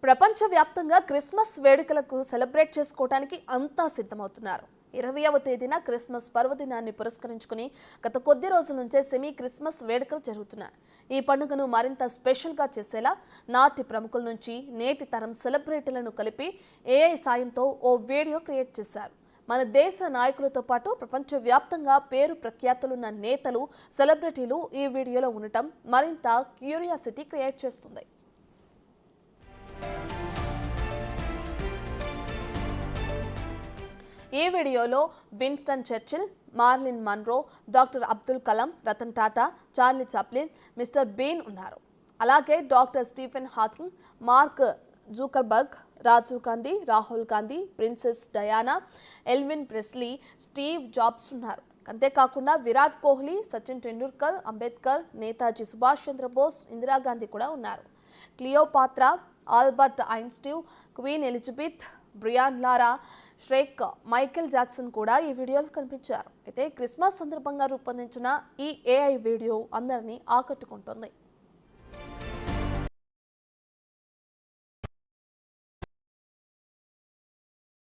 ప్రపంచవ్యాప్తంగా క్రిస్మస్ వేడుకలకు సెలబ్రేట్ చేసుకోవడానికి అంతా సిద్ధమవుతున్నారు. 20వ తేదీన క్రిస్మస్ పర్వదినాన్ని పురస్కరించుకుని గత కొద్ది రోజుల నుంచే సెమీ క్రిస్మస్ వేడుకలు జరుగుతున్నాయి. ఈ పండుగను మరింత స్పెషల్గా చేసేలా నాటి ప్రముఖుల నుంచి నేటి తరం సెలబ్రిటీలను కలిపి ఏఐ సాయంతో ఓ వీడియో క్రియేట్ చేశారు. మన దేశ నాయకులతో పాటు ప్రపంచవ్యాప్తంగా పేరు ప్రఖ్యాతులున్న నేతలు, సెలబ్రిటీలు ఈ వీడియోలో ఉండటం మరింత క్యూరియాసిటీ క్రియేట్ చేస్తుంది. ఈ వీడియోలో Winston Churchill, Marilyn Monroe, doctor Abdul Kalam, Ratan Tata, Charlie Chaplin, mister Bean ఉన్నారు. అలాగే doctor Stephen Hawking, Mark Zuckerberg, Rajiv Gandhi, Rahul Gandhi, princess Diana, Elvis Presley, Steve Jobs ఉన్నారు. అంతేకాకుండా విరాట్ కోహ్లీ, సచిన్ టెండూల్కర్, అంబేద్కర్, నేతాజీ సుభాష్ చంద్రబోస్, ఇందిరాగాంధీ కూడా ఉన్నారు. Cleopatra, Albert Einstein, queen Elizabeth, Brian Lara, Shrek, Michael Jackson కూడా ఈ వీడియోలో కనిపించారు. అయితే క్రిస్మస్ సందర్భంగా రూపొందించిన ఈ ఏఐ వీడియో అందరినీ ఆకట్టుకుంటుంది.